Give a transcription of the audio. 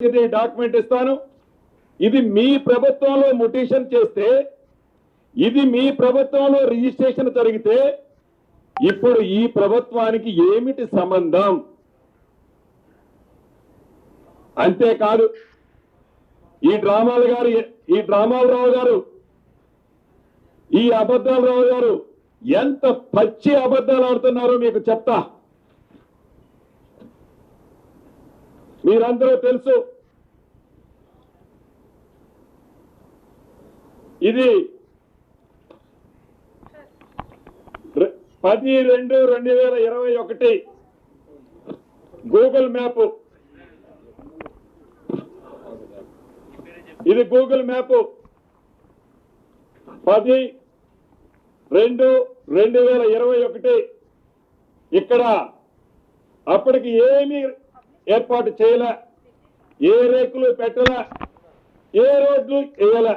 Document ఇస్తాను. ఇది మీ ప్రభుత్వంలో ముటేషన్ చేస్తే, ఇది మీ ప్రభుత్వంలో రిజిస్ట్రేషన్ జరిగితే ఇప్పుడు ఈ ప్రభుత్వానికి ఏమిటి సంబంధం? అంతేకాదు ఈ డ్రామాలరావు గారు, ఈ అబద్ధాలరావు గారు ఎంత పచ్చి అబద్ధాలు ఆడుతున్నారో మీకు చెప్తా. మీరందరూ తెలుసు, ఇది 10/2/2021 గూగుల్ మ్యాప్. ఇది గూగుల్ మ్యాప్ 10/2/2021. ఇక్కడ అప్పటికి ఏమీ ఏర్పాటు చేయలే, ఏ రేకులు పెట్టలే, ఏ రోడ్లు వేయలే.